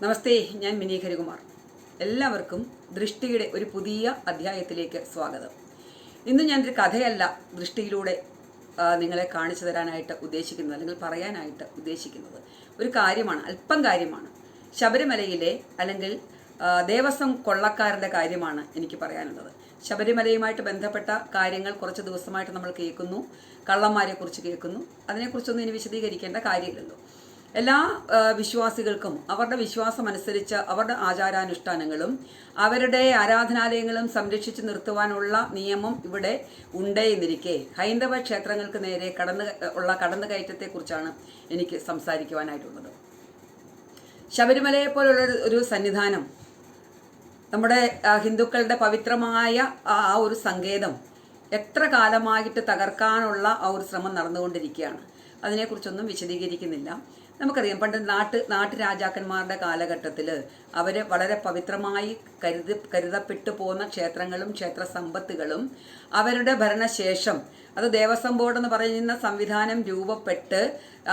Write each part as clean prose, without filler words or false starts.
നമസ്തേ, ഞാൻ മിനി ഹരികുമാർ. എല്ലാവർക്കും ദൃഷ്ടിയുടെ ഒരു പുതിയ അധ്യായത്തിലേക്ക് സ്വാഗതം. ഇന്ന് ഞാനൊരു കഥയല്ല ദൃഷ്ടിയിലൂടെ നിങ്ങളെ കാണിച്ചു തരാനായിട്ട് ഉദ്ദേശിക്കുന്നത്, അല്ലെങ്കിൽ പറയാനായിട്ട് ഉദ്ദേശിക്കുന്നത് ഒരു കാര്യമാണ്, അല്പം കാര്യമാണ്. ശബരിമലയിലെ അല്ലെങ്കിൽ ദേവസ്വം കൊള്ളക്കാരുടെ കാര്യമാണ് എനിക്ക് പറയാനുള്ളത്. ശബരിമലയുമായിട്ട് ബന്ധപ്പെട്ട കാര്യങ്ങൾ കുറച്ച് ദിവസമായിട്ട് നമ്മൾ കേൾക്കുന്നു, കള്ളന്മാരെ കുറിച്ച് കേൾക്കുന്നു. അതിനെക്കുറിച്ചൊന്നും ഇനി വിശദീകരിക്കേണ്ട കാര്യമില്ലല്ലോ. എല്ലാ വിശ്വാസികൾക്കും അവരുടെ വിശ്വാസം അനുസരിച്ച് അവരുടെ ആചാരാനുഷ്ഠാനങ്ങളും അവരുടെ ആരാധനാലയങ്ങളും സംരക്ഷിച്ച് നിർത്തുവാനുള്ള നിയമം ഇവിടെ ഉണ്ടേ എന്നിരിക്കെ ഹൈന്ദവ ക്ഷേത്രങ്ങൾക്ക് നേരെ കടന്നുകയറ്റത്തെക്കുറിച്ചാണ് എനിക്ക് സംസാരിക്കുവാനായിട്ടുള്ളത്. ശബരിമലയെ പോലുള്ള ഒരു സന്നിധാനം, നമ്മുടെ ഹിന്ദുക്കളുടെ പവിത്രമായ ആ ഒരു സങ്കേതം എത്ര കാലമായിട്ട് തകർക്കാനുള്ള ആ ഒരു ശ്രമം നടന്നുകൊണ്ടിരിക്കുകയാണ്. അതിനെക്കുറിച്ചൊന്നും വിശദീകരിക്കുന്നില്ല. നമുക്കറിയാം, പണ്ട് നാട്ടുരാജാക്കന്മാരുടെ കാലഘട്ടത്തിൽ അവർ വളരെ പവിത്രമായി കരുതപ്പെട്ടു പോകുന്ന ക്ഷേത്രങ്ങളും ക്ഷേത്ര സമ്പത്തുകളും അവരുടെ ഭരണശേഷം അത് ദേവസ്വം ബോർഡ് എന്ന് പറയുന്ന സംവിധാനം രൂപപ്പെട്ട്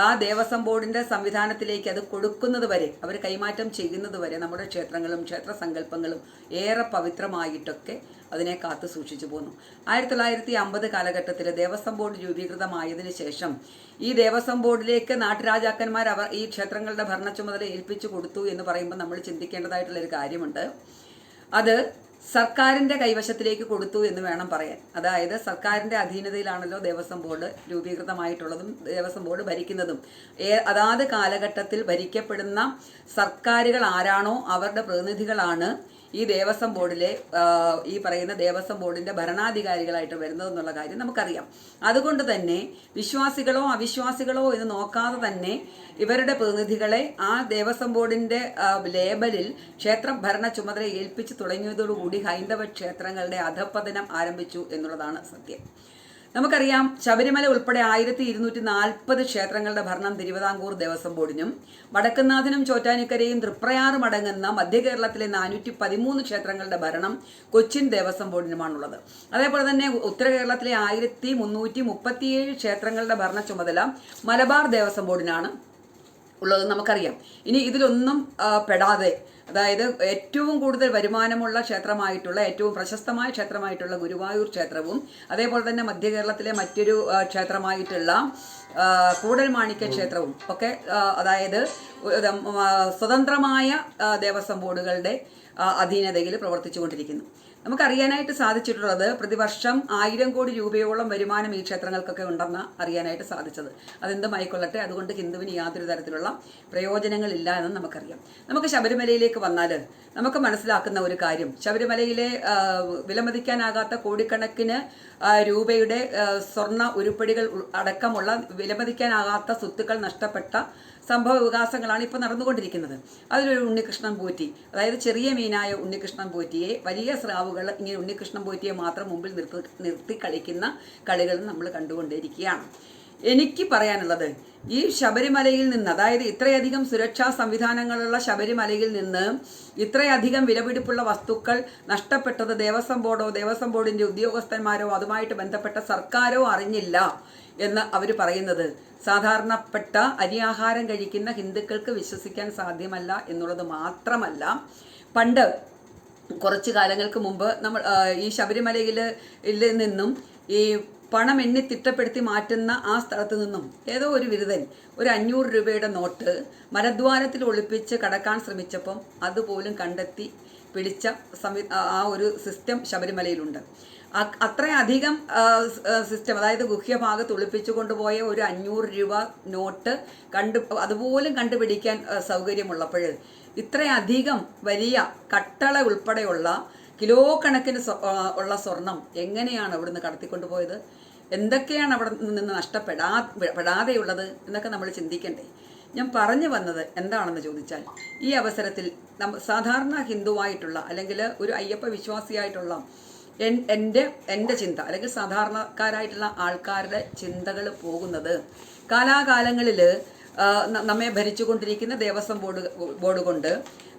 ആ ദേവസ്വം ബോർഡിൻ്റെ സംവിധാനത്തിലേക്ക് അത് കൊടുക്കുന്നത് വരെ, അവർ കൈമാറ്റം ചെയ്യുന്നത് വരെ നമ്മുടെ ക്ഷേത്രങ്ങളും ക്ഷേത്ര സങ്കല്പങ്ങളും ഏറെ പവിത്രമായിട്ടൊക്കെ അതിനെ കാത്തു സൂക്ഷിച്ചു പോന്നു. 1950 കാലഘട്ടത്തിൽ ദേവസ്വം ബോർഡ് രൂപീകൃതമായതിനു ശേഷം ഈ ദേവസ്വം ബോർഡിലേക്ക് നാട്ടുരാജാക്കന്മാർ അവർ ഈ ക്ഷേത്രങ്ങളുടെ ഭരണ ചുമതല ഏൽപ്പിച്ചു കൊടുത്തു എന്ന് പറയുമ്പോൾ നമ്മൾ ചിന്തിക്കേണ്ടതായിട്ടുള്ളൊരു കാര്യമുണ്ട്. അത് സർക്കാരിൻ്റെ കൈവശത്തിലേക്ക് കൊടുത്തു എന്ന് വേണം പറയാൻ. അതായത് സർക്കാരിൻ്റെ അധീനതയിലാണല്ലോ ദേവസ്വം ബോർഡ് രൂപീകൃതമായിട്ടുള്ളതും ദേവസ്വം ബോർഡ് ഭരിക്കുന്നതും. അതാത് കാലഘട്ടത്തിൽ ഭരിക്കപ്പെടുന്ന സർക്കാരുകൾ ആരാണോ അവരുടെ പ്രതിനിധികളാണ് ഈ ദേവസ്വം ബോർഡിലെ ഈ പറയുന്ന ദേവസ്വം ബോർഡിൻ്റെ ഭരണാധികാരികളായിട്ട് വരുന്നതെന്നുള്ള കാര്യം നമുക്കറിയാം. അതുകൊണ്ട് തന്നെ വിശ്വാസികളോ അവിശ്വാസികളോ എന്ന് നോക്കാതെ തന്നെ ഇവരുടെ പ്രതിനിധികളെ ആ ദേവസ്വം ബോർഡിൻ്റെ ലേബലിൽ ക്ഷേത്ര ഭരണ ചുമതല ഏൽപ്പിച്ചു തുടങ്ങിയതോടുകൂടി ഹൈന്ദവ ക്ഷേത്രങ്ങളുടെ അധപ്പതനം ആരംഭിച്ചു എന്നുള്ളതാണ് സത്യം. നമുക്കറിയാം, ശബരിമല ഉൾപ്പെടെ 1240 ക്ഷേത്രങ്ങളുടെ ഭരണം തിരുവിതാംകൂർ ദേവസ്വം ബോർഡിനും വടക്കുന്നാഥനും ചോറ്റാനിക്കരയും തൃപ്രയാറും അടങ്ങുന്ന മധ്യ കേരളത്തിലെ 413 ക്ഷേത്രങ്ങളുടെ ഭരണം കൊച്ചിൻ ദേവസ്വം ബോർഡിനുമാണുള്ളത്. അതേപോലെ തന്നെ ഉത്തര കേരളത്തിലെ 1337 ക്ഷേത്രങ്ങളുടെ ഭരണ ചുമതല മലബാർ ദേവസ്വം ബോർഡിനാണ് ഉള്ളത് നമുക്കറിയാം. ഇനി ഇതിലൊന്നും പെടാതെ, അതായത് ഏറ്റവും കൂടുതൽ വരുമാനമുള്ള ക്ഷേത്രമായിട്ടുള്ള ഏറ്റവും പ്രശസ്തമായ ക്ഷേത്രമായിട്ടുള്ള ഗുരുവായൂർ ക്ഷേത്രവും അതേപോലെ തന്നെ മധ്യ കേരളത്തിലെ മറ്റൊരു ക്ഷേത്രമായിട്ടുള്ള കൂടൽമാണിക്യ ക്ഷേത്രവും ഒക്കെ അതായത് സ്വതന്ത്രമായ ദേവസ്വം ബോർഡുകളുടെ അധീനതയിൽ പ്രവർത്തിച്ചുകൊണ്ടിരിക്കുന്നു. നമുക്കറിയാനായിട്ട് സാധിച്ചിട്ടുള്ളത് പ്രതിവർഷം 1000 കോടി രൂപയോളം വരുമാനം ഈ ക്ഷേത്രങ്ങൾക്കൊക്കെ ഉണ്ടെന്ന് അറിയാനായിട്ട് സാധിച്ചത്. അതെന്തുമായിക്കൊള്ളട്ടെ, അതുകൊണ്ട് ഹിന്ദുവിന് യാതൊരു തരത്തിലുള്ള പ്രയോജനങ്ങളില്ല എന്ന് നമുക്കറിയാം. നമുക്ക് ശബരിമലയിലേക്ക് വന്നാൽ നമുക്ക് മനസ്സിലാക്കുന്ന ഒരു കാര്യം, ശബരിമലയിലെ വിലമതിക്കാനാകാത്ത കോടിക്കണക്കിന് രൂപയുടെ സ്വർണ്ണ ഉരുപ്പടികൾ അടക്കമുള്ള വിലമതിക്കാനാകാത്ത സ്വത്തുക്കൾ നഷ്ടപ്പെട്ട സംഭവ വികാസങ്ങളാണ് ഇപ്പോൾ നടന്നുകൊണ്ടിരിക്കുന്നത്. അതിലൊരു ഉണ്ണികൃഷ്ണൻ പോറ്റി, അതായത് ചെറിയ മീനായ ഉണ്ണികൃഷ്ണൻ പോറ്റിയെ വലിയ സ്രാവുകൾ ഇങ്ങനെ ഉണ്ണികൃഷ്ണൻ പോറ്റിയെ മാത്രം മുമ്പിൽ നിർത്തി കളിക്കുന്ന കളികൾ നമ്മൾ കണ്ടുകൊണ്ടിരിക്കുകയാണ്. എനിക്ക് പറയാനുള്ളത്, ഈ ശബരിമലയിൽ നിന്ന്, അതായത് ഇത്രയധികം സുരക്ഷാ സംവിധാനങ്ങളുള്ള ശബരിമലയിൽ നിന്ന് ഇത്രയധികം വിലപിടിപ്പുള്ള വസ്തുക്കൾ നഷ്ടപ്പെട്ടത് ദേവസ്വം ബോർഡോ ദേവസ്വം ബോർഡിൻ്റെ ഉദ്യോഗസ്ഥന്മാരോ അതുമായിട്ട് ബന്ധപ്പെട്ട സർക്കാരോ അറിഞ്ഞില്ല എന്ന് അവർ പറയുന്നത് സാധാരണപ്പെട്ട അരിയാഹാരം കഴിക്കുന്ന ഹിന്ദുക്കൾക്ക് വിശ്വസിക്കാൻ സാധ്യമല്ല എന്നുള്ളത് മാത്രമല്ല, പണ്ട് കുറച്ച് കാലങ്ങൾക്ക് മുമ്പ് നമ്മൾ ഈ ശബരിമലയിൽ നിന്നും ഈ പണം എണ്ണി തിട്ടപ്പെടുത്തി മാറ്റുന്ന ആ സ്ഥലത്ത് നിന്നും ഏതോ ഒരു വിരുദ്ധൻ ഒരു 500 രൂപയുടെ നോട്ട് മരദ്വാരത്തിൽ ഒളിപ്പിച്ച് കടക്കാൻ ശ്രമിച്ചപ്പം അതുപോലും കണ്ടെത്തി പിടിച്ച ആ ഒരു സിസ്റ്റം ശബരിമലയിലുണ്ട്. അത്രയധികം സിസ്റ്റം, അതായത് ഗുഹ്യഭാഗത്ത് ഒളിപ്പിച്ചു കൊണ്ടുപോയ ഒരു 500 രൂപ നോട്ട് അതുപോലും കണ്ടുപിടിക്കാൻ സൗകര്യമുള്ളപ്പോൾ ഇത്രയധികം വലിയ കട്ടള ഉൾപ്പെടെയുള്ള കിലോ കണക്കിന് ഉള്ള സ്വർണം എങ്ങനെയാണ് അവിടുന്ന് കടത്തിക്കൊണ്ടുപോയത്? എന്തൊക്കെയാണ് അവിടെ നിന്ന് നഷ്ടപ്പെടാതെയുള്ളത് എന്നൊക്കെ നമ്മൾ ചിന്തിക്കണ്ടേ? ഞാൻ പറഞ്ഞു വന്നത് എന്താണെന്ന് ചോദിച്ചാൽ, ഈ അവസരത്തിൽ സാധാരണ ഹിന്ദുവായിട്ടുള്ള അല്ലെങ്കിൽ ഒരു അയ്യപ്പ വിശ്വാസിയായിട്ടുള്ള എൻ്റെ ചിന്ത, അല്ലെങ്കിൽ സാധാരണക്കാരായിട്ടുള്ള ആൾക്കാരുടെ ചിന്തകൾ പോകുന്നത്, കാലാകാലങ്ങളിൽ നമ്മെ ഭരിച്ചുകൊണ്ടിരിക്കുന്ന ദേവസ്വം ബോർഡ് കൊണ്ട്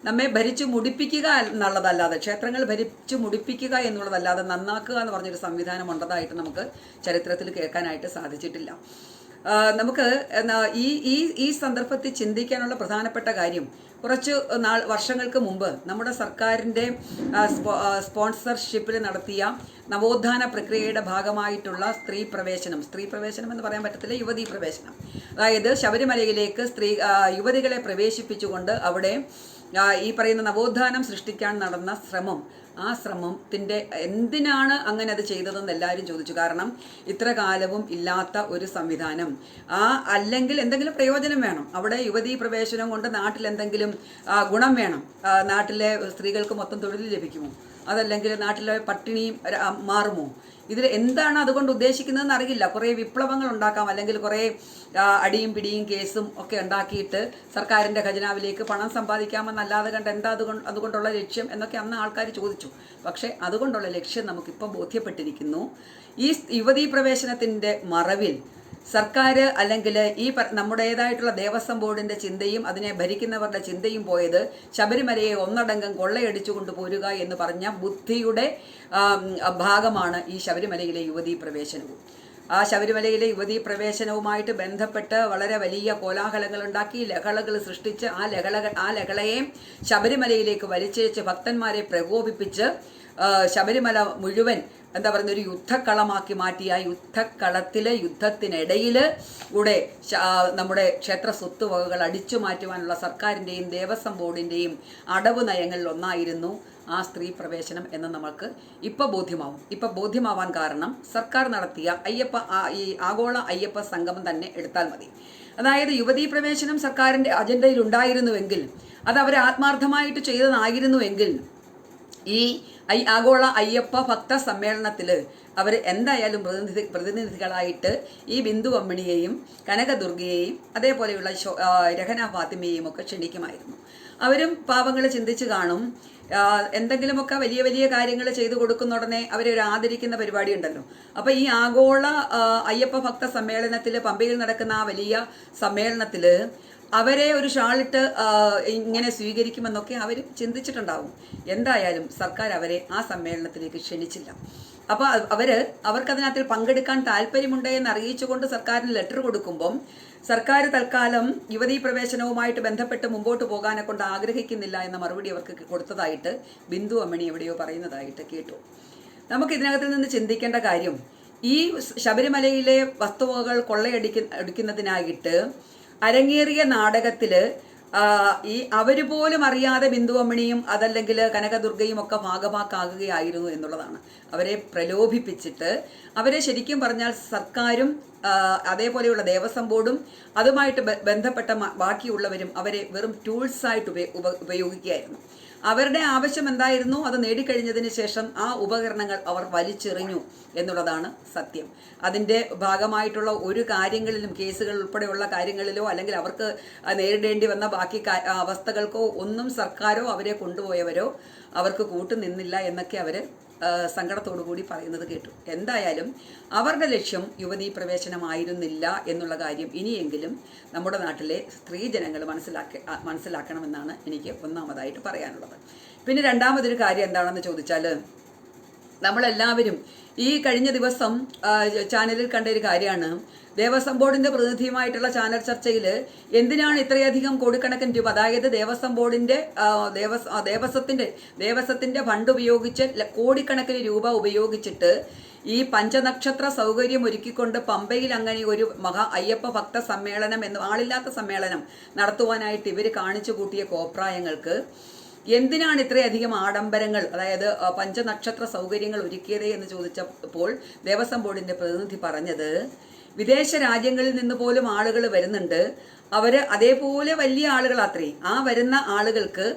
നമ്മെ ഭരിച്ചു മുടിപ്പിക്കുക എന്നുള്ളതല്ലാതെ, ക്ഷേത്രങ്ങൾ ഭരിച്ചു മുടിപ്പിക്കുക എന്നുള്ളതല്ലാതെ നന്നാക്കുക എന്ന് പറഞ്ഞൊരു സംവിധാനം ഉണ്ടതായിട്ട് നമുക്ക് ചരിത്രത്തിൽ കേൾക്കാനായിട്ട് സാധിച്ചിട്ടില്ല. നമുക്ക് ഈ ഈ ഈ സന്ദർഭത്തിൽ ചിന്തിക്കാനുള്ള പ്രധാനപ്പെട്ട കാര്യം, കുറച്ച് വർഷങ്ങൾക്ക് മുമ്പ് നമ്മുടെ സർക്കാരിൻ്റെ സ്പോൺസർഷിപ്പിൽ നടത്തിയ നവോത്ഥാന പ്രക്രിയയുടെ ഭാഗമായിട്ടുള്ള സ്ത്രീ പ്രവേശനം എന്ന് പറയാൻ പറ്റത്തില്ല, യുവതീ പ്രവേശനം. അതായത് ശബരിമലയിലേക്ക് യുവതികളെ പ്രവേശിപ്പിച്ചുകൊണ്ട് അവിടെ ഈ പറയുന്ന നവോത്ഥാനം സൃഷ്ടിക്കാൻ നടന്ന ശ്രമം, ആ ശ്രമത്തിൻ്റെ എന്തിനാണ് അങ്ങനെ അത് ചെയ്തതെന്ന് എല്ലാവരും ചോദിച്ചു. കാരണം ഇത്ര കാലവും ഇല്ലാത്ത ഒരു സംവിധാനം, അല്ലെങ്കിൽ എന്തെങ്കിലും പ്രയോജനം വേണം. അവിടെ യുവതീ പ്രവേശനം കൊണ്ട് നാട്ടിൽ എന്തെങ്കിലും ഗുണം വേണം. നാട്ടിലെ സ്ത്രീകൾക്ക് മൊത്തം തൊഴിൽ ലഭിക്കുമോ? അതല്ലെങ്കിൽ നാട്ടിലെ പട്ടിണി മാറുമോ? ഇതിൽ എന്താണ് അതുകൊണ്ട് ഉദ്ദേശിക്കുന്നതെന്ന് അറിയില്ല. കുറേ വിപ്ലവങ്ങൾ ഉണ്ടാക്കാം, അല്ലെങ്കിൽ കുറേ അടിയും പിടിയും കേസും ഒക്കെ ഉണ്ടാക്കിയിട്ട് സർക്കാരിൻ്റെ ഖജനാവിലേക്ക് പണം സമ്പാദിക്കാമെന്നല്ലാതെ കണ്ട് എന്താ അതുകൊണ്ടുള്ള ലക്ഷ്യം എന്നൊക്കെ അന്ന് ആൾക്കാർ ചോദിച്ചു. പക്ഷേ അതുകൊണ്ടുള്ള ലക്ഷ്യം നമുക്കിപ്പോൾ ബോധ്യപ്പെട്ടിരിക്കുന്നു. ഈ യുവതീ പ്രവേശനത്തിൻ്റെ മറവിൽ സർക്കാർ അല്ലെങ്കിൽ ഈ നമ്മുടേതായിട്ടുള്ള ദേവസ്വം ബോർഡിൻ്റെ ചിന്തയും അതിനെ ഭരിക്കുന്നവരുടെ ചിന്തയും പോയത് ശബരിമലയെ ഒന്നടങ്കം കൊള്ളയടിച്ചു കൊണ്ടുപോരുക എന്ന് പറഞ്ഞ ബുദ്ധിയുടെ ഭാഗമാണ് ഈ ശബരിമലയിലെ യുവതീ പ്രവേശനവും. ആ ശബരിമലയിലെ യുവതീ പ്രവേശനവുമായിട്ട് ബന്ധപ്പെട്ട് വളരെ വലിയ കോലാഹലങ്ങൾ ഉണ്ടാക്കി, ലഹളകൾ സൃഷ്ടിച്ച് ആ ലഹളയെ ശബരിമലയിലേക്ക് വലിച്ചേച്ച് ഭക്തന്മാരെ പ്രകോപിപ്പിച്ച് ശബരിമല മുഴുവൻ എന്താ പറയുന്ന ഒരു യുദ്ധക്കളമാക്കി മാറ്റി. ആ യുദ്ധക്കളത്തിലെ യുദ്ധത്തിനിടയിൽ കൂടെ നമ്മുടെ ക്ഷേത്ര സ്വത്തുവകകൾ അടിച്ചു മാറ്റുവാനുള്ള സർക്കാരിൻ്റെയും ദേവസ്വം ബോർഡിൻ്റെയും അടവ് നയങ്ങളിൽ ഒന്നായിരുന്നു ആ സ്ത്രീ പ്രവേശനം എന്ന് നമ്മൾക്ക് ഇപ്പോൾ ബോധ്യമാവും. ഇപ്പോൾ ബോധ്യമാവാൻ കാരണം സർക്കാർ നടത്തിയ ഈ ആഗോള അയ്യപ്പ സംഗമം തന്നെ എടുത്താൽ മതി. അതായത് യുവതീ പ്രവേശനം സർക്കാരിൻ്റെ അജണ്ടയിൽ ഉണ്ടായിരുന്നുവെങ്കിൽ, അത് അവർ ആത്മാർത്ഥമായിട്ട് ചെയ്തതായിരുന്നുവെങ്കിൽ, ഈ ആഗോള അയ്യപ്പ ഭക്ത സമ്മേളനത്തിൽ അവർ എന്തായാലും പ്രതിനിധികളായിട്ട് ഈ ബിന്ദു അമ്മിണിയെയും കനകദുർഗയെയും അതേപോലെയുള്ള രഹന ഫാത്തിമയെയും ഒക്കെ ക്ഷണിക്കുമായിരുന്നു. അവരും പാവങ്ങൾ ചിന്തിച്ച് കാണും, എന്തെങ്കിലുമൊക്കെ വലിയ വലിയ കാര്യങ്ങൾ ചെയ്തു കൊടുക്കുന്ന ഉടനെ അവരെ ഒരു ആദരിക്കുന്ന പരിപാടി ഉണ്ടല്ലോ. അപ്പോൾ ഈ ആഗോള അയ്യപ്പ ഭക്ത സമ്മേളനത്തിൽ, പമ്പയിൽ നടക്കുന്ന ആ വലിയ സമ്മേളനത്തിൽ അവരെ ഒരു ഷാളിട്ട് ഇങ്ങനെ സ്വീകരിക്കുമെന്നൊക്കെ അവർ ചിന്തിച്ചിട്ടുണ്ടാവും. എന്തായാലും സർക്കാർ അവരെ ആ സമ്മേളനത്തിലേക്ക് ക്ഷണിച്ചില്ല. അപ്പോൾ അവർക്കതിനകത്ത് പങ്കെടുക്കാൻ താല്പര്യമുണ്ട് എന്ന് അറിയിച്ചുകൊണ്ട് സർക്കാരിന് ലെറ്റർ കൊടുക്കുമ്പം സർക്കാർ തൽക്കാലം യുവതീ പ്രവേശനവുമായിട്ട് ബന്ധപ്പെട്ട് മുമ്പോട്ട് പോകാനെ കൊണ്ട് ആഗ്രഹിക്കുന്നില്ല എന്ന മറുപടി അവർക്ക് കൊടുത്തതായിട്ട് ബിന്ദു അമ്മിണി എവിടെയോ പറയുന്നതായിട്ട് കേട്ടു. നമുക്കിതിനകത്ത് നിന്ന് ചിന്തിക്കേണ്ട കാര്യം, ഈ ശബരിമലയിലെ വസ്തുവകകൾ കൊള്ളയടിക്കുന്നതിനായിട്ട് അരങ്ങേറിയ നാടകത്തിൽ അവർ പോലും അറിയാതെ ബിന്ദു അമ്മിണിയും അതല്ലെങ്കിൽ കനകദുർഗയും ഒക്കെ ഭാഗമാക്കാകുകയായിരുന്നു എന്നുള്ളതാണ്. അവരെ പ്രലോഭിപ്പിച്ചിട്ട് അവരെ ശരിക്കും പറഞ്ഞാൽ സർക്കാരും അതേപോലെയുള്ള ദേവസ്വം ബോർഡും അതുമായിട്ട് ബന്ധപ്പെട്ട ബാക്കിയുള്ളവരും അവരെ വെറും ടൂൾസായിട്ട് ഉപയോഗിക്കുകയായിരുന്നു. അവരുടെ ആവശ്യം എന്തായിരുന്നു, അത് നേടിക്കഴിഞ്ഞതിന് ശേഷം ആ ഉപകരണങ്ങൾ അവർ വലിച്ചെറിഞ്ഞു എന്നുള്ളതാണ് സത്യം. അതിൻ്റെ ഭാഗമായിട്ടുള്ള ഒരു കാര്യങ്ങളിലും, കേസുകൾ ഉൾപ്പെടെയുള്ള കാര്യങ്ങളിലോ അല്ലെങ്കിൽ അവർക്ക് നേരിടേണ്ടി വന്ന ബാക്കി അവസ്ഥകൾക്കോ ഒന്നും സർക്കാരോ അവരെ കൊണ്ടുപോയവരോ അവർക്ക് കൂട്ടുനിന്നില്ല എന്നൊക്കെ അവർ സങ്കടത്തോടു കൂടി പറയുന്നത് കേട്ടു. എന്തായാലും അവരുടെ ലക്ഷ്യം യുവതീ പ്രവേശനമായിരുന്നില്ല എന്നുള്ള കാര്യം ഇനിയെങ്കിലും നമ്മുടെ നാട്ടിലെ സ്ത്രീജനങ്ങൾ മനസ്സിലാക്കണമെന്നാണ് എനിക്ക് ഒന്നാമതായിട്ട് പറയാനുള്ളത്. പിന്നെ രണ്ടാമതൊരു കാര്യം എന്താണെന്ന് ചോദിച്ചാൽ, നമ്മളെല്ലാവരും ഈ കഴിഞ്ഞ ദിവസം ചാനലിൽ കണ്ട ഒരു കാര്യമാണ്, ദേവസ്വം ബോർഡിൻ്റെ പ്രതിനിധിയുമായിട്ടുള്ള ചാനൽ ചർച്ചയിൽ എന്തിനാണ് ഇത്രയധികം കോടിക്കണക്കിന് രൂപ, അതായത് ദേവസ്വം ബോർഡിൻ്റെ ദേവസ്വത്തിൻ്റെ ഫണ്ട് ഉപയോഗിച്ച് കോടിക്കണക്കിന് രൂപ ഉപയോഗിച്ചിട്ട് ഈ പഞ്ചനക്ഷത്ര സൗകര്യം ഒരുക്കിക്കൊണ്ട് പമ്പയിൽ അങ്ങനെ ഒരു അയ്യപ്പ ഭക്ത സമ്മേളനം ആളില്ലാത്ത സമ്മേളനം നടത്തുവാനായിട്ട് ഇവർ കാണിച്ചു കൂട്ടിയ കോപ്രായങ്ങൾക്ക് എന്തിനാണ് ഇത്രയധികം ആഡംബരങ്ങൾ, അതായത് പഞ്ചനക്ഷത്ര സൗകര്യങ്ങൾ ഒരുക്കിയത് എന്ന് ചോദിച്ചപ്പോൾ ദേവസ്വം ബോർഡിൻ്റെ പ്രതിനിധി പറഞ്ഞത്, വിദേശ രാജ്യങ്ങളിൽ നിന്ന് പോലും ആളുകൾ വരുന്നുണ്ട്, അവർ അതേപോലെ വലിയ ആളുകളാത്രേ, ആ വരുന്ന ആളുകൾക്ക്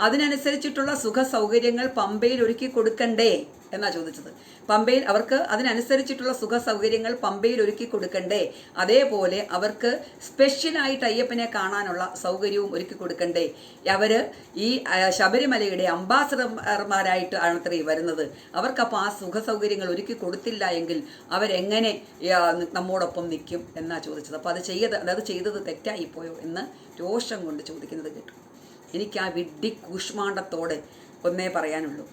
അതിനനുസരിച്ചിട്ടുള്ള സുഖ സൗകര്യങ്ങൾ പമ്പയിൽ ഒരുക്കി കൊടുക്കണ്ടേ എന്നാ ചോദിച്ചത്. പമ്പയിൽ അവർക്ക് അതിനനുസരിച്ചിട്ടുള്ള സുഖ സൗകര്യങ്ങൾ പമ്പയിൽ ഒരുക്കി കൊടുക്കണ്ടേ, അതേപോലെ അവർക്ക് സ്പെഷ്യലായിട്ട് അയ്യപ്പനെ കാണാനുള്ള സൗകര്യവും ഒരുക്കി കൊടുക്കണ്ടേ. അവർ ഈ ശബരിമലയുടെ അംബാസഡർമാരായിട്ട് ആണത്രേ വരുന്നത്. അവർക്കപ്പോൾ ആ സുഖ സൗകര്യങ്ങൾ ഒരുക്കി കൊടുത്തില്ല എങ്കിൽ അവരെങ്ങനെ നമ്മോടൊപ്പം നിൽക്കും എന്നാ ചോദിച്ചത്. അപ്പോൾ അത് ചെയ്തത് തെറ്റായിപ്പോയോ എന്ന് രോഷം കൊണ്ട് ചോദിക്കുന്നത് കേട്ടു. എനിക്ക് ആ വിഡ്ഢി കൂഷ്മാണ്ടത്തോടെ ഒന്നേ പറയാനുള്ളൂ,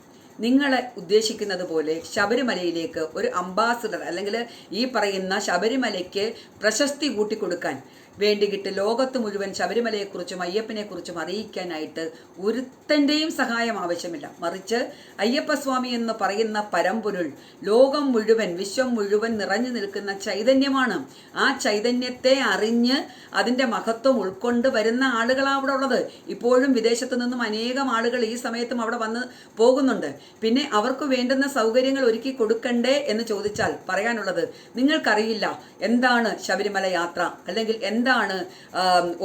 നിങ്ങളെ ഉദ്ദേശിക്കുന്നത് പോലെ ശബരിമലയിലേക്ക് ഒരു അംബാസഡർ അല്ലെങ്കിൽ ഈ പറയുന്ന ശബരിമലയ്ക്ക് പ്രശസ്തി കൂട്ടിക്കൊടുക്കാൻ വേണ്ടിയിട്ട് ലോകത്ത് മുഴുവൻ ശബരിമലയെക്കുറിച്ചും അയ്യപ്പനെക്കുറിച്ചും അറിയിക്കാനായിട്ട് ഒരുത്തൻ്റെയും സഹായം ആവശ്യമില്ല. മറിച്ച് അയ്യപ്പസ്വാമി എന്ന് പറയുന്ന പരമ്പൊരുൾ ലോകം മുഴുവൻ, വിശ്വം മുഴുവൻ നിറഞ്ഞു നിൽക്കുന്ന ചൈതന്യമാണ്. ആ ചൈതന്യത്തെ അറിഞ്ഞ് അതിൻ്റെ മഹത്വം ഉൾക്കൊണ്ട് വരുന്ന ആളുകളാണ് അവിടെ ഉള്ളത്. ഇപ്പോഴും വിദേശത്തു നിന്നും അനേകം ആളുകൾ ഈ സമയത്തും അവിടെ വന്ന് പോകുന്നുണ്ട്. പിന്നെ അവർക്ക് വേണ്ടുന്ന സൗകര്യങ്ങൾ ഒരുക്കി കൊടുക്കണ്ടേ എന്ന് ചോദിച്ചാൽ പറയാനുള്ളത്, നിങ്ങൾക്കറിയില്ല എന്താണ് ശബരിമല യാത്ര, അല്ലെങ്കിൽ എന്താണ്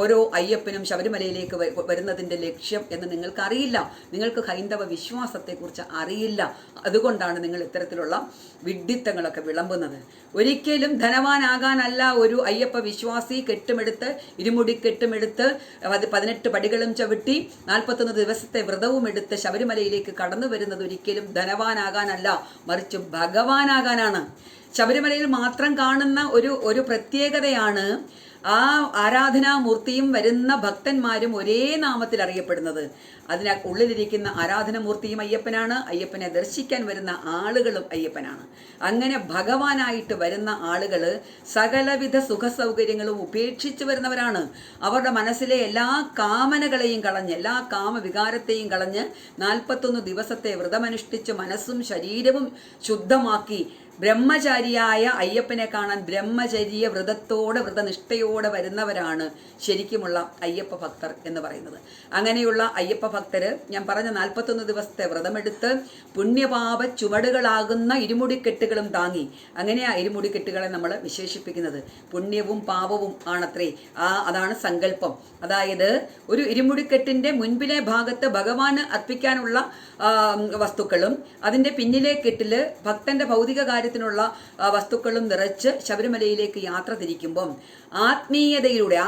ഓരോ അയ്യപ്പനും ശബരിമലയിലേക്ക് വരുന്നതിൻ്റെ ലക്ഷ്യം എന്ന് നിങ്ങൾക്കറിയില്ല. നിങ്ങൾക്ക് ഹൈന്ദവ വിശ്വാസത്തെക്കുറിച്ച് അറിയില്ല. അതുകൊണ്ടാണ് നിങ്ങൾ ഇത്തരത്തിലുള്ള വിഡ്ഢിത്തങ്ങളൊക്കെ വിളമ്പുന്നത്. ഒരിക്കലും ധനവാനാകാനല്ല ഒരു അയ്യപ്പ വിശ്വാസി കെട്ടുമെടുത്ത്, ഇരുമുടി കെട്ടുമെടുത്ത്, 18 പടികളും ചവിട്ടി 41 ദിവസത്തെ വ്രതവും എടുത്ത് ശബരിമലയിലേക്ക് കടന്നു വരുന്നത് ഒരിക്കലും ധനവാനാകാനല്ല, മറിച്ച് ഭഗവാനാകാനാണ്. ശബരിമലയിൽ മാത്രം കാണുന്ന ഒരു പ്രത്യേകതയാണ് ആ ആരാധനാമൂർത്തിയും വരുന്ന ഭക്തന്മാരും ഒരേ നാമത്തിൽ അറിയപ്പെടുന്നത്. ഉള്ളിലിരിക്കുന്ന ആരാധനാമൂർത്തിയും അയ്യപ്പനാണ്, അയ്യപ്പനെ ദർശിക്കാൻ വരുന്ന ആളുകളും അയ്യപ്പനാണ്. അങ്ങനെ ഭഗവാനായിട്ട് വരുന്ന ആളുകൾ സകലവിധ സുഖസൗകര്യങ്ങളും ഉപേക്ഷിച്ച് വരുന്നവരാണ്. അവരുടെ മനസ്സിലെ എല്ലാ കാമനകളെയും കളഞ്ഞ്, എല്ലാ കാമവികാരത്തെയും കളഞ്ഞ് 41 ദിവസത്തെ വ്രതമനുഷ്ഠിച്ച് മനസ്സും ശരീരവും ശുദ്ധമാക്കി ബ്രഹ്മചാരിയായ അയ്യപ്പനെ കാണാൻ ബ്രഹ്മചര്യ വ്രതനിഷ്ഠയോടെ വരുന്നവരാണ് ശരിക്കുമുള്ള അയ്യപ്പ ഭക്തർ എന്ന് പറയുന്നത്. അങ്ങനെയുള്ള അയ്യപ്പ ഭക്തര് ഞാൻ പറഞ്ഞ 41 ദിവസത്തെ വ്രതമെടുത്ത് പുണ്യപാപ ചുവടുകളാകുന്ന ഇരുമുടിക്കെട്ടുകളും താങ്ങി. അങ്ങനെ ആ ഇരുമുടിക്കെട്ടുകളെ നമ്മൾ വിശേഷിപ്പിക്കുന്നത് പുണ്യവും പാപവും ആണത്രേ. അതാണ് സങ്കല്പം. അതായത് ഒരു ഇരുമുടിക്കെട്ടിന്റെ മുൻപിലെ ഭാഗത്ത് ഭഗവാന് അർപ്പിക്കാനുള്ള വസ്തുക്കളും അതിൻ്റെ പിന്നിലെ കെട്ടില് ഭക്തന്റെ ഭൗതിക കാര്യത്തിനുള്ള വസ്തുക്കളും നിറച്ച് ശബരിമലയിലേക്ക് യാത്ര തിരിക്കുമ്പം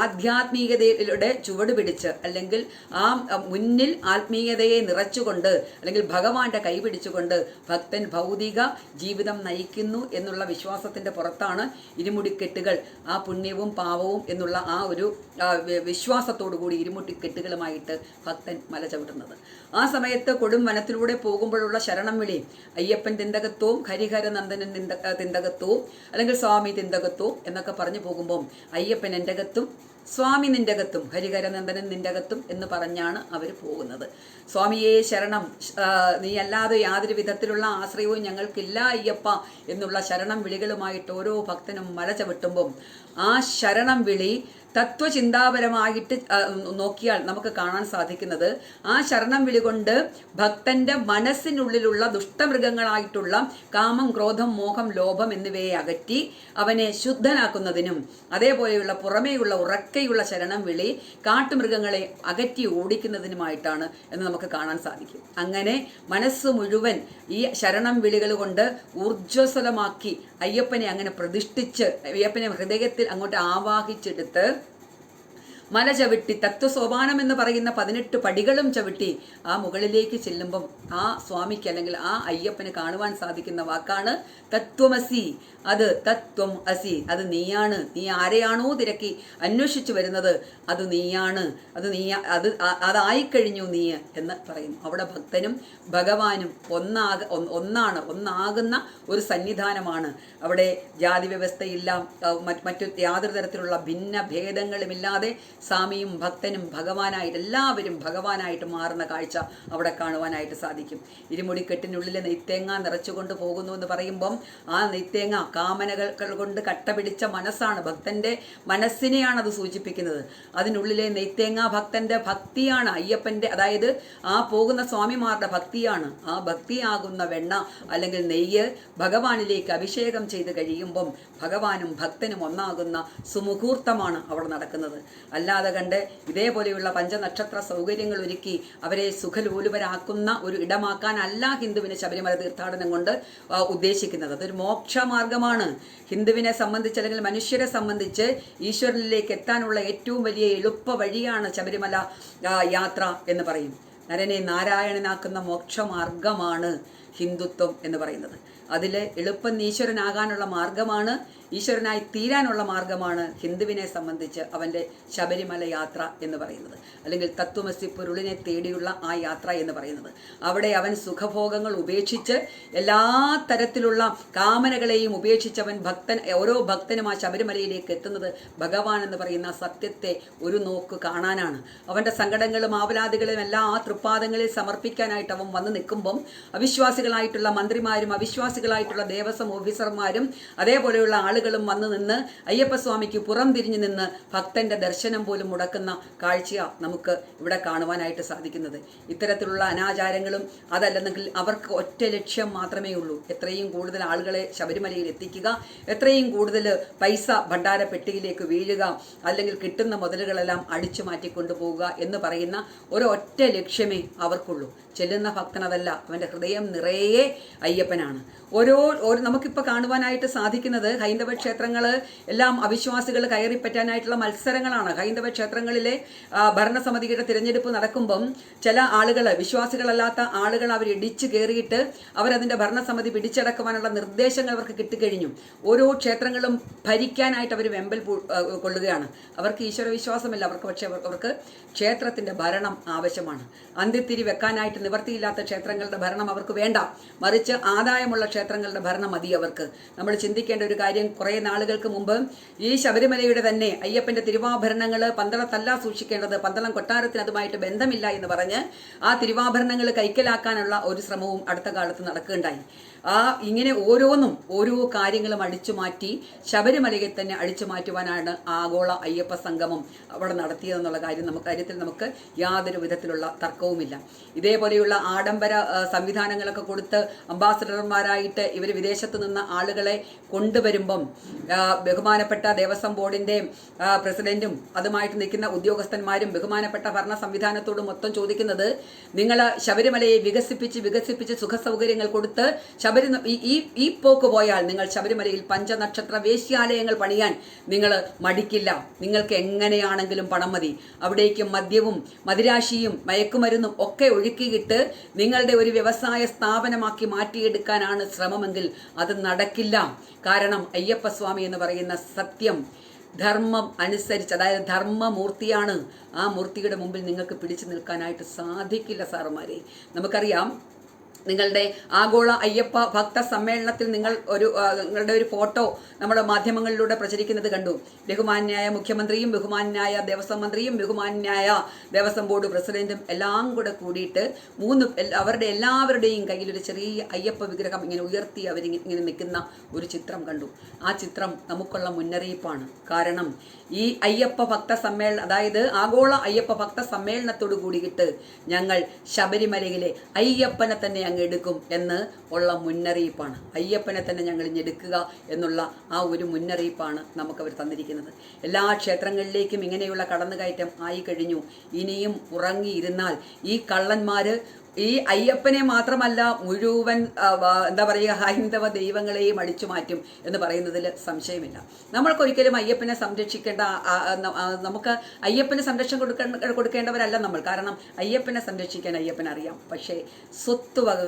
ആധ്യാത്മികതയുടെ ചുവട് പിടിച്ച്, അല്ലെങ്കിൽ ആ മുന്നിൽ ആത്മീയതയെ നിറച്ചുകൊണ്ട്, അല്ലെങ്കിൽ ഭഗവാന്റെ കൈ പിടിച്ചുകൊണ്ട് ഭക്തൻ ഭൗതിക ജീവിതം നയിക്കുന്നു എന്നുള്ള വിശ്വാസത്തിന്റെ പുറത്താണ് ഇരുമുടിക്കെട്ടുകൾ, ആ പുണ്യവും പാവവും എന്നുള്ള ആ ഒരു വിശ്വാസത്തോടു കൂടി ഇരുമുടിക്കെട്ടുകളുമായിട്ട് ഭക്തൻ മല ചവിട്ടുന്നത്. ആ സമയത്ത് കൊടും വനത്തിലൂടെ പോകുമ്പോഴുള്ള ശരണം വിളി, അയ്യപ്പൻ തിന്തകത്വവും ഹരിഹരനന്ദനൻ തിന്തകത്വവും അല്ലെങ്കിൽ സ്വാമി തിന്തകത്വവും എന്നൊക്കെ പറഞ്ഞു പോകുമ്പം അയ്യപ്പൻ എൻ്റെ അകത്തും സ്വാമി നിൻ്റെ അകത്തും ഹരിഹരനന്ദനൻ നിൻ്റെ അകത്തും എന്ന് പറഞ്ഞാണ് അവർ പോകുന്നത്. സ്വാമിയെ ശരണം, നീ അല്ലാതെ യാതൊരു വിധത്തിലുള്ള ആശ്രയവും ഞങ്ങൾക്കില്ല അയ്യപ്പ എന്നുള്ള ശരണം വിളികളുമായിട്ട് ഓരോ ഭക്തനും മല ചവിട്ടുമ്പം ആ ശരണം വിളി തത്വചിന്താപരമായിട്ട് നോക്കിയാൽ നമുക്ക് കാണാൻ സാധിക്കുന്നത്, ആ ശരണം വിളി കൊണ്ട് ഭക്തന്റെ മനസ്സിനുള്ളിലുള്ള ദുഷ്ടമൃഗങ്ങളായിട്ടുള്ള കാമം, ക്രോധം, മോഹം, ലോഭം എന്നിവയെ അകറ്റി അവനെ ശുദ്ധനാക്കുന്നതിനും, അതേപോലെയുള്ള പുറമേയുള്ള ഉറക്കെയുള്ള ശരണം വിളി കാട്ടുമൃഗങ്ങളെ അകറ്റി ഓടിക്കുന്നതിനുമായിട്ടാണ് എന്ന് നമുക്ക് കാണാൻ സാധിക്കും. അങ്ങനെ മനസ്സ് മുഴുവൻ ഈ ശരണം വിളികൾ കൊണ്ട് ഊർജ്ജസ്വലമാക്കി അയ്യപ്പനെ അങ്ങനെ പ്രതിഷ്ഠിച്ച് അയ്യപ്പനെ ഹൃദയത്തിൽ അങ്ങോട്ട് ആവാഹിച്ചെടുത്ത് മല ചവിട്ടി തത്വസോപാനം എന്ന് പറയുന്ന 18 പടികളും ചവിട്ടി ആ മുകളിലേക്ക് ചെല്ലുമ്പം ആ സ്വാമിക്ക് അല്ലെങ്കിൽ ആ അയ്യപ്പന് കാണുവാൻ സാധിക്കുന്ന വാക്കാണ് തത്വമസി. അത് തത്വം അസി, അത് നീയാണ്. നീ ആരെയാണോ തിരക്കി അന്വേഷിച്ചു വരുന്നത് അത് നീയാണ്, അതായിക്കഴിഞ്ഞു നീ എന്ന് പറയുന്നു. അവിടെ ഭക്തനും ഭഗവാനും ഒന്നാകുന്ന ഒരു സന്നിധാനമാണ്. അവിടെ ജാതി വ്യവസ്ഥയില്ല, മറ്റു യാതൊരു തരത്തിലുള്ള ഭിന്ന ഭേദങ്ങളുമില്ലാതെ സ്വാമിയും ഭക്തനും ഭഗവാനായിട്ട്, എല്ലാവരും ഭഗവാനായിട്ട് മാറുന്ന കാഴ്ച അവിടെ കാണുവാനായിട്ട് സാധിക്കും. ഇരുമുടിക്കെട്ടിനുള്ളിലെ നെയ്ത്തേങ്ങ നിറച്ചുകൊണ്ട് പോകുന്നു എന്ന് പറയുമ്പം ആ നെയ്ത്തേങ്ങ കാമനകൾ കൊണ്ട് കട്ട പിടിച്ച മനസ്സാണ്, ഭക്തന്റെ മനസ്സിനെയാണ് അത് സൂചിപ്പിക്കുന്നത്. അതിനുള്ളിലെ നെയ്ത്തേങ്ങ ഭക്തന്റെ ഭക്തിയാണ്, അയ്യപ്പന്റെ, അതായത് ആ പോകുന്ന സ്വാമിമാരുടെ ഭക്തിയാണ്. ആ ഭക്തിയാകുന്ന വെണ്ണ അല്ലെങ്കിൽ നെയ്യ് ഭഗവാനിലേക്ക് അഭിഷേകം ചെയ്ത് കഴിയുമ്പം ഭഗവാനും ഭക്തനും ഒന്നാകുന്ന സുമുഹൂർത്തമാണ് അവിടെ നടക്കുന്നത്. അല്ലാതെ കണ്ട് ഇതേപോലെയുള്ള പഞ്ചനക്ഷത്ര സൗകര്യങ്ങൾ ഒരുക്കി അവരെ സുഖലോലുപരാക്കുന്ന ഒരു ഇടമാക്കാനല്ല ഹിന്ദുവിന് ശബരിമല തീർത്ഥാടനം കൊണ്ട് ഉദ്ദേശിക്കുന്നത്. അതൊരു മോക്ഷമാർഗമാണ്. ഹിന്ദുവിനെ സംബന്ധിച്ച് അല്ലെങ്കിൽ മനുഷ്യരെ സംബന്ധിച്ച് ഈശ്വരനിലേക്ക് എത്താനുള്ള ഏറ്റവും വലിയ എളുപ്പ വഴിയാണ് ശബരിമല യാത്ര എന്ന് പറയും. നരനെ നാരായണനാക്കുന്ന മോക്ഷമാർഗമാണ് ഹിന്ദുത്വം എന്ന് പറയുന്നത്. അതിൽ എളുപ്പം ഈശ്വരനാകാനുള്ള മാർഗമാണ് ഈശ്വരനായി തീരാനുള്ള മാർഗമാണ് ഹിന്ദുവിനെ സംബന്ധിച്ച് അവൻ്റെ ശബരിമല യാത്ര എന്ന് പറയുന്നത്, അല്ലെങ്കിൽ തത്വമസി പൊരുളിനെ തേടിയുള്ള ആ യാത്ര എന്ന് പറയുന്നത്. അവിടെ അവൻ സുഖഭോഗങ്ങൾ ഉപേക്ഷിച്ച് എല്ലാ തരത്തിലുള്ള കാമനകളെയും ഉപേക്ഷിച്ച് അവൻ ഓരോ ഭക്തനും ആ ശബരിമലയിലേക്ക് എത്തുന്നത് ഭഗവാൻ എന്ന് പറയുന്ന സത്യത്തെ ഒരു നോക്ക് കാണാനാണ്. അവൻ്റെ സങ്കടങ്ങളും ആവലാദികളും എല്ലാം ആ തൃപ്പാദങ്ങളിൽ സമർപ്പിക്കാനായിട്ട് അവൻ വന്ന് നിൽക്കുമ്പം അവിശ്വാസികളായിട്ടുള്ള മന്ത്രിമാരും അവിശ്വാസികളായിട്ടുള്ള ദേവസ്വം ഓഫീസർമാരും അതേപോലെയുള്ള ആളുകളും വന്ന് നിന്ന് അയ്യപ്പസ്വാമിക്ക് പുറം തിരിഞ്ഞു നിന്ന് ഭക്തന്റെ ദർശനം പോലും മുടക്കുന്ന കാഴ്ചയാണ് നമുക്ക് ഇവിടെ കാണുവാനായിട്ട് സാധിക്കുന്നത്. ഇത്തരത്തിലുള്ള അനാചാരങ്ങളും അതല്ലെന്നെങ്കിൽ അവർക്ക് ഒറ്റ ലക്ഷ്യം മാത്രമേ ഉള്ളൂ, എത്രയും കൂടുതൽ ആളുകളെ ശബരിമലയിൽ എത്തിക്കുക, എത്രയും കൂടുതൽ പൈസ ഭണ്ഡാര പെട്ടിയിലേക്ക് വീഴുക, അല്ലെങ്കിൽ കിട്ടുന്ന മുതലുകളെല്ലാം അടിച്ചു മാറ്റിക്കൊണ്ടുപോവുക എന്ന് പറയുന്ന ഒരൊറ്റ ലക്ഷ്യമേ അവർക്കുള്ളൂ. ചെല്ലുന്ന ഭക്തനതല്ല, അവൻ്റെ ഹൃദയം നിറയെ അയ്യപ്പനാണ്. നമുക്കിപ്പോൾ കാണുവാനായിട്ട് സാധിക്കുന്നത് ഹൈന്ദവ ക്ഷേത്രങ്ങൾ എല്ലാം അവിശ്വാസികൾ കയറിപ്പറ്റാനായിട്ടുള്ള മത്സരങ്ങളാണ്. ഹൈന്ദവ ക്ഷേത്രങ്ങളിലെ ഭരണസമിതിയുടെ തിരഞ്ഞെടുപ്പ് നടക്കുമ്പം ചില ആളുകൾ, വിശ്വാസികളല്ലാത്ത ആളുകൾ, അവർ ഇടിച്ചു കയറിയിട്ട് അവരതിൻ്റെ ഭരണസമിതി പിടിച്ചടക്കുവാനുള്ള നിർദ്ദേശങ്ങൾ അവർക്ക് കിട്ടിക്കഴിഞ്ഞു. ഓരോ ക്ഷേത്രങ്ങളും ഭരിക്കാനായിട്ട് അവർ വെമ്പൽ കൊള്ളുകയാണ്. അവർക്ക് ഈശ്വര വിശ്വാസമില്ല, പക്ഷേ അവർക്ക് ക്ഷേത്രത്തിൻ്റെ ഭരണം ആവശ്യമാണ്. അന്ത്യത്തിരി വെക്കാനായിട്ട് നിവർത്തിയില്ലാത്ത ക്ഷേത്രങ്ങളുടെ ഭരണം അവർക്ക് വേണ്ട, മറിച്ച് ആദായമുള്ള ക്ഷേത്രങ്ങളുടെ ഭരണം മതി അവർക്ക്. നമ്മൾ ചിന്തിക്കേണ്ട ഒരു കാര്യം, കുറേ നാളുകൾക്ക് മുമ്പ് ഈ ശബരിമലയുടെ തന്നെ അയ്യപ്പൻ്റെ തിരുവാഭരണങ്ങൾ പന്തളത്തല്ല സൂക്ഷിക്കേണ്ടത്, പന്തളം കൊട്ടാരത്തിന് അതുമായിട്ട് ബന്ധമില്ല എന്ന് പറഞ്ഞ് ആ തിരുവാഭരണങ്ങൾ കൈക്കലാക്കാനുള്ള ഒരു ശ്രമവും അടുത്ത കാലത്ത് നടക്കുകയുണ്ടായി. ഇങ്ങനെ ഓരോ കാര്യങ്ങളും അടിച്ചു മാറ്റി ശബരിമലയെ തന്നെ അടിച്ചു മാറ്റുവാനാണ് ആഗോള അയ്യപ്പ സംഗമം അവിടെ നടത്തിയതെന്നുള്ള കാര്യത്തിൽ നമുക്ക് യാതൊരു വിധത്തിലുള്ള തർക്കവുമില്ല. ഇതേപോലെയുള്ള ആഡംബര സംവിധാനങ്ങളൊക്കെ കൊടുത്ത് അംബാസഡർമാരായിട്ട് ഇവർ വിദേശത്ത് നിന്ന് ആളുകളെ കൊണ്ടുവരുമ്പം ബഹുമാനപ്പെട്ട ദേവസ്വം ബോർഡിൻ്റെ പ്രസിഡന്റും അതുമായിട്ട് നിൽക്കുന്ന ഉദ്യോഗസ്ഥന്മാരും ബഹുമാനപ്പെട്ട ഭരണ സംവിധാനത്തോട് മൊത്തം ചോദിക്കുന്നത്, നിങ്ങൾ ശബരിമലയെ വികസിപ്പിച്ച് സുഖസൗകര്യങ്ങൾ കൊടുത്ത് ഈ പോക്ക് പോയാൽ നിങ്ങൾ ശബരിമലയിൽ പഞ്ചനക്ഷത്ര വേശ്യാലയങ്ങൾ പണിയാൻ നിങ്ങൾ മടിക്കില്ല, നിങ്ങൾക്ക് എങ്ങനെയാണെങ്കിലും പണം മതി, അവിടേക്ക് മദ്യവും മദിരാശിയും മയക്കുമരുന്നും ഒക്കെ ഒഴുക്കിയിട്ട് നിങ്ങളുടെ ഒരു വ്യവസായ സ്ഥാപനമാക്കി മാറ്റിയെടുക്കാനാണ് ശ്രമമെങ്കിൽ അത് നടക്കില്ല. കാരണം അയ്യപ്പസ്വാമി എന്ന് പറയുന്ന സത്യം ധർമ്മം അനുസരിച്ച്, അതായത് ധർമ്മമൂർത്തിയാണ്. ആ മൂർത്തിയുടെ മുമ്പിൽ നിങ്ങൾക്ക് പിടിച്ചു നിൽക്കാനായിട്ട് സാധിക്കില്ല സാറുമാരെ. നമുക്കറിയാം, നിങ്ങളുടെ ആഗോള അയ്യപ്പ ഭക്ത സമ്മേളനത്തിൽ നിങ്ങളുടെ ഒരു ഫോട്ടോ നമ്മുടെ മാധ്യമങ്ങളിലൂടെ പ്രചരിക്കുന്നത് കണ്ടു. ബഹുമാന്യായ മുഖ്യമന്ത്രിയും ബഹുമാന്യായ ദേവസ്വം മന്ത്രിയും ബഹുമാന്യായ ദേവസ്വം ബോർഡ് പ്രസിഡന്റും എല്ലാം കൂടെ കൂടിയിട്ട് അവരുടെ എല്ലാവരുടെയും കയ്യിൽ ഒരു ചെറിയ അയ്യപ്പ വിഗ്രഹം ഇങ്ങനെ ഉയർത്തി അവരിങ്ങനെ നിൽക്കുന്ന ഒരു ചിത്രം കണ്ടു. ആ ചിത്രം നമുക്കുള്ള മുന്നറിയിപ്പാണ്. കാരണം ഈ അയ്യപ്പ ഭക്ത സമ്മേളനം, അതായത് ആഗോള അയ്യപ്പ ഭക്ത സമ്മേളനത്തോട് കൂടിയിട്ട് ഞങ്ങൾ ശബരിമലയിലെ അയ്യപ്പനെ തന്നെ എടുക്കും എന്ന് ഉള്ള മുന്നറിയിപ്പാണ്. അയ്യപ്പനെ തന്നെ ഞങ്ങൾ ഞെടുക്കുക എന്നുള്ള ആ ഒരു മുന്നറിയിപ്പാണ് നമുക്കവർ തന്നിരിക്കുന്നത്. എല്ലാ ക്ഷേത്രങ്ങളിലേക്കും ഇങ്ങനെയുള്ള കടന്നുകയറ്റം ആയി കഴിഞ്ഞു. ഇനിയും ഉറങ്ങിയിരുന്നാൽ ഈ കള്ളന്മാർ ഈ അയ്യപ്പനെ മാത്രമല്ല മുഴുവൻ ഹൈന്ദവ ദൈവങ്ങളെയും അടിച്ചു മാറ്റും എന്ന് പറയുന്നതിൽ സംശയമില്ല. നമ്മൾക്കൊരിക്കലും അയ്യപ്പനെ സംരക്ഷിക്കേണ്ട, നമുക്ക് അയ്യപ്പന് സംരക്ഷണം കൊടുക്കേണ്ടവരല്ല നമ്മൾ. കാരണം അയ്യപ്പനെ സംരക്ഷിക്കാൻ അയ്യപ്പൻ അറിയാം. പക്ഷേ സ്വത്തുവകകൾ,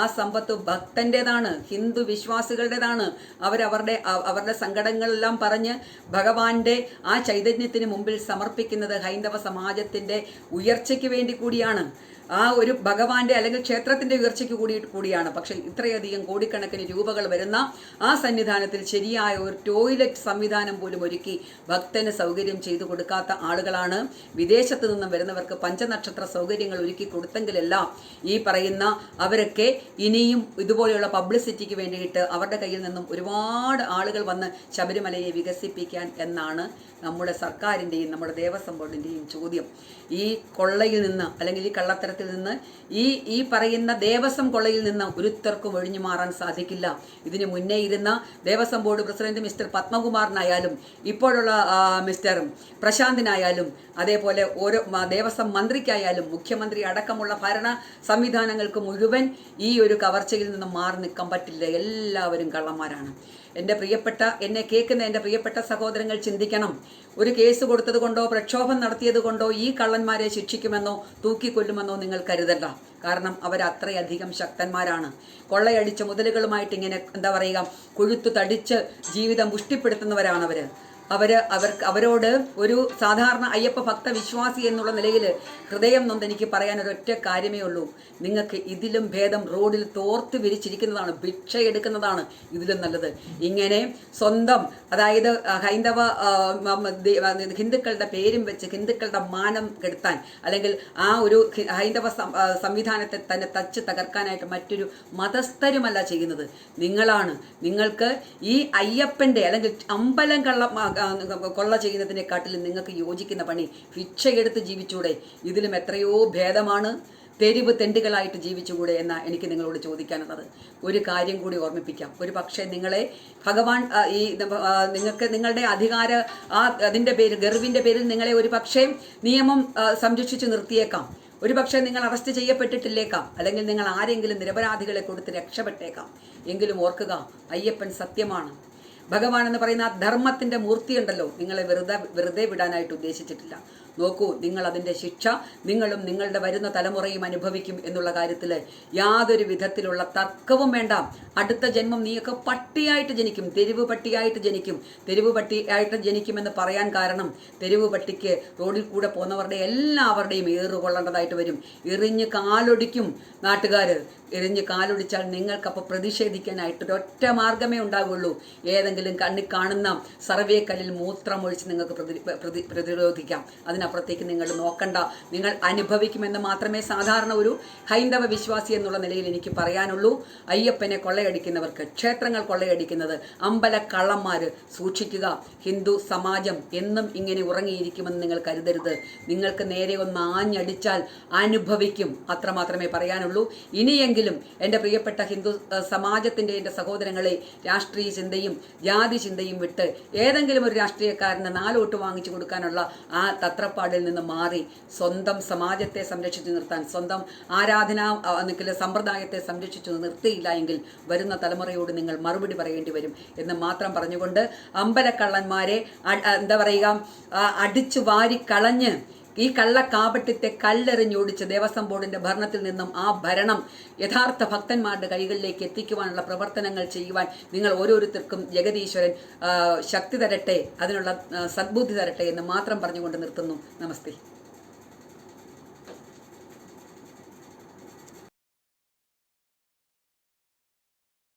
ആ സമ്പത്ത് ഭക്തൻ്റെതാണ്, ഹിന്ദു വിശ്വാസികളുടേതാണ്. അവരുടെ സങ്കടങ്ങളെല്ലാം പറഞ്ഞ് ഭഗവാന്റെ ആ ചൈതന്യത്തിന് മുമ്പിൽ സമർപ്പിക്കുന്നത് ഹൈന്ദവ സമാജത്തിൻ്റെ ഉയർച്ചയ്ക്ക് വേണ്ടി കൂടിയാണ്. ആ ഒരു ഭഗവാന്റെ അല്ലെങ്കിൽ ക്ഷേത്രത്തിൻ്റെ ഉയർച്ചയ്ക്ക് കൂടിയാണ്. പക്ഷേ ഇത്രയധികം കോടിക്കണക്കിന് രൂപകൾ വരുന്ന ആ സന്നിധാനത്തിൽ ശരിയായ ഒരു ടോയ്ലറ്റ് സംവിധാനം പോലും ഒരുക്കി ഭക്തന് സൗകര്യം ചെയ്തു കൊടുക്കാത്ത ആളുകളാണ് വിദേശത്ത് നിന്നും വരുന്നവർക്ക് പഞ്ചനക്ഷത്ര സൗകര്യങ്ങൾ ഒരുക്കി കൊടുത്തെങ്കിലെല്ലാം ഈ പറയുന്ന അവരൊക്കെ ഇനിയും ഇതുപോലെയുള്ള പബ്ലിസിറ്റിക്ക് വേണ്ടിയിട്ട് അവരുടെ കയ്യിൽ നിന്നും ഒരുപാട് ആളുകൾ വന്ന് ശബരിമലയെ വികസിപ്പിക്കാൻ എന്നാണ് നമ്മുടെ സർക്കാരിൻ്റെയും നമ്മുടെ ദേവസ്വം ബോർഡിൻ്റെയും ചോദ്യം. ഈ കൊള്ളയിൽ നിന്ന് അല്ലെങ്കിൽ ഈ കള്ളത്തരത്തിൽ നിന്ന് ഈ പറയുന്ന ദേവസ്വം കൊള്ളയിൽ നിന്ന് ഒരുത്തർക്കും ഒഴിഞ്ഞു മാറാൻ സാധിക്കില്ല. ഇതിനു മുന്നേ ഇരുന്ന ദേവസ്വം ബോർഡ് പ്രസിഡന്റ് മിസ്റ്റർ പത്മകുമാറിനായാലും ഇപ്പോഴുള്ള മിസ്റ്റർ പ്രശാന്തിനായാലും അതേപോലെ ഓരോ ദേവസ്വം മന്ത്രിക്കായാലും മുഖ്യമന്ത്രി അടക്കമുള്ള ഭരണ സംവിധാനങ്ങൾക്ക് മുഴുവൻ ഈ ഒരു കവർച്ചയിൽ നിന്നും മാറി നിൽക്കാൻ പറ്റില്ല. എല്ലാവരും കള്ളന്മാരാണ്. എൻ്റെ പ്രിയപ്പെട്ട എന്നെ കേൾക്കുന്ന എൻ്റെ പ്രിയപ്പെട്ട സഹോദരങ്ങൾ ചിന്തിക്കണം. ഒരു കേസ് കൊടുത്തത് കൊണ്ടോ പ്രക്ഷോഭം നടത്തിയത് കൊണ്ടോ ഈ കള്ളന്മാരെ ശിക്ഷിക്കുമെന്നോ തൂക്കിക്കൊല്ലുമെന്നോ നിങ്ങൾ കരുതണ്ട. കാരണം അവരത്രയധികം ശക്തന്മാരാണ്. കൊള്ളയടിച്ച മുതലുകളുമായിട്ട് ഇങ്ങനെ എന്താ പറയുക, കൊഴുത്തു തടിച്ച് ജീവിതം പുഷ്ടിപ്പെടുത്തുന്നവരാണ് അവരോട് ഒരു സാധാരണ അയ്യപ്പ ഭക്ത വിശ്വാസി എന്നുള്ള നിലയിൽ ഹൃദയം നൊന്ന് എനിക്ക് പറയാൻ ഒരൊറ്റ കാര്യമേ ഉള്ളൂ. നിങ്ങൾക്ക് ഇതിലും ഭേദം റോഡിൽ തോർത്ത് വിരിച്ചിരിക്കുന്നതാണ്, ഭിക്ഷ എടുക്കുന്നതാണ് ഇതിലും നല്ലത്. ഇങ്ങനെ സ്വന്തം, അതായത് ഹൈന്ദവ ഹിന്ദുക്കളുടെ പേരും വെച്ച് ഹിന്ദുക്കളുടെ മാനം കെടുത്താൻ, അല്ലെങ്കിൽ ആ ഒരു ഹൈന്ദവ സംവിധാനത്തെ തന്നെ തച്ച് തകർക്കാനായിട്ട് മറ്റൊരു മതസ്ഥരുമല്ല ചെയ്യുന്നത്, നിങ്ങളാണ്. നിങ്ങൾക്ക് ഈ അയ്യപ്പൻ്റെ അല്ലെങ്കിൽ അമ്പലം കൊള്ള ചെയ്യുന്നതിനെക്കാട്ടിലും നിങ്ങൾക്ക് യോജിക്കുന്ന പണി ഭിക്ഷയെടുത്ത് ജീവിച്ചൂടെ? ഇതിലും എത്രയോ ഭേദമാണ് തെരുവ് തെണ്ടുകളായിട്ട് ജീവിച്ചുകൂടെ എന്നാ എനിക്ക് നിങ്ങളോട് ചോദിക്കാനുള്ളത്. ഒരു കാര്യം കൂടി ഓർമ്മിപ്പിക്കാം. ഒരു പക്ഷേ നിങ്ങളെ ഭഗവാൻ നിങ്ങൾക്ക് നിങ്ങളുടെ അതിൻ്റെ പേരിൽ, ഗർവിൻ്റെ പേരിൽ നിങ്ങളെ ഒരു പക്ഷേ നിയമം സംരക്ഷിച്ച് നിർത്തിയേക്കാം. ഒരു പക്ഷേ നിങ്ങൾ അറസ്റ്റ് ചെയ്യപ്പെട്ടിട്ടില്ലേക്കാം, അല്ലെങ്കിൽ നിങ്ങൾ ആരെങ്കിലും നിരപരാധികളെ കൊടുത്ത് രക്ഷപ്പെട്ടേക്കാം. എങ്കിലും ഓർക്കുക, അയ്യപ്പൻ സത്യമാണ്. ഭഗവാൻ എന്ന് പറയുന്ന ആ ധർമ്മത്തിൻ്റെ മൂർത്തിയുണ്ടല്ലോ, നിങ്ങളെ വെറുതെ വിടാനായിട്ട് ഉദ്ദേശിച്ചിട്ടില്ല. നോക്കൂ, നിങ്ങൾ അതിൻ്റെ ശിക്ഷ നിങ്ങളും നിങ്ങളുടെ വരുന്ന തലമുറയും അനുഭവിക്കും എന്നുള്ള കാര്യത്തിൽ യാതൊരു വിധത്തിലുള്ള തർക്കവും വേണ്ട. അടുത്ത ജന്മം നീയൊക്കെ പട്ടിയായിട്ട് ജനിക്കും, തെരുവ് പട്ടിയായിട്ട് ജനിക്കും. തെരുവ് പട്ടിയായിട്ട് ജനിക്കുമെന്ന് പറയാൻ കാരണം, തെരുവ് പട്ടിക്ക് റോഡിൽ കൂടെ പോകുന്നവരുടെ എല്ലാവരുടെയും ഏറുകൊള്ളേണ്ടതായിട്ട് വരും. എറിഞ്ഞ് കാലൊടിക്കും നാട്ടുകാർ. എറിഞ്ഞ് കാലൊടിച്ചാൽ നിങ്ങൾക്കപ്പോൾ പ്രതിഷേധിക്കാനായിട്ട് ഒരൊറ്റ മാർഗമേ ഉണ്ടാവുള്ളൂ. ഏതെങ്കിലും കണ്ണിൽ കാണുന്ന സർവേക്കല്ലിൽ മൂത്രമൊഴിച്ച് നിങ്ങൾക്ക് പ്രതിരോധിക്കാം. അതിനപ്പുറത്തേക്ക് നിങ്ങൾ നോക്കണ്ട. നിങ്ങൾ അനുഭവിക്കുമെന്ന് മാത്രമേ സാധാരണ ഒരു ഹൈന്ദവ വിശ്വാസി എന്നുള്ള നിലയിൽ എനിക്ക് പറയാനുള്ളൂ. അയ്യപ്പനെ കൊള്ളയടിക്കുന്നവർക്ക്, ക്ഷേത്രങ്ങൾ കൊള്ളയടിക്കുന്നത് അമ്പല കള്ളന്മാർ സൂക്ഷിക്കുക. ഹിന്ദു സമാജം എന്നും ഇങ്ങനെ ഉറങ്ങിയിരിക്കുമെന്ന് നിങ്ങൾ കരുതരുത്. നിങ്ങൾക്ക് നേരെ ഒന്ന് ആഞ്ഞടിച്ചാൽ അനുഭവിക്കും, അത്രമാത്രമേ പറയാനുള്ളൂ. ഇനിയെങ്കിലും എൻ്റെ പ്രിയപ്പെട്ട ഹിന്ദു സമാജത്തിൻ്റെ എൻ്റെ സഹോദരങ്ങളെ, രാഷ്ട്രീയ ചിന്തയും ജാതി ചിന്തയും വിട്ട് ഏതെങ്കിലും ഒരു രാഷ്ട്രീയക്കാരന് 4 വോട്ട് വാങ്ങിച്ചു കൊടുക്കാനുള്ള ആ തത്രപ്പാടിൽ നിന്ന് മാറി സ്വന്തം സമാജത്തെ സംരക്ഷിച്ചു നിർത്താൻ, സ്വന്തം ആരാധനാ സമ്പ്രദായത്തെ സംരക്ഷിച്ചു നിർത്തിയില്ല എങ്കിൽ വരുന്ന തലമുറയോട് നിങ്ങൾ മറുപടി പറയേണ്ടി വരും എന്ന് മാത്രം പറഞ്ഞുകൊണ്ട്, അമ്പലക്കള്ളന്മാരെ എന്താ പറയുക, അടിച്ചു വാരി കളഞ്ഞ് ഈ കള്ളക്കാപട്യത്തെ കല്ലെറിഞ്ഞോടിച്ച് ദേവസ്വം ബോർഡിൻ്റെ ഭരണത്തിൽ നിന്നും ആ ഭരണം യഥാർത്ഥ ഭക്തന്മാരുടെ കൈകളിലേക്ക് എത്തിക്കുവാനുള്ള പ്രവർത്തനങ്ങൾ ചെയ്യുവാൻ നിങ്ങൾ ഓരോരുത്തർക്കും ജഗദീശ്വരൻ ശക്തി തരട്ടെ, അതിനുള്ള സദ്ബുദ്ധി തരട്ടെ എന്ന് മാത്രം പറഞ്ഞുകൊണ്ട് നിർത്തുന്നു. നമസ്തേ.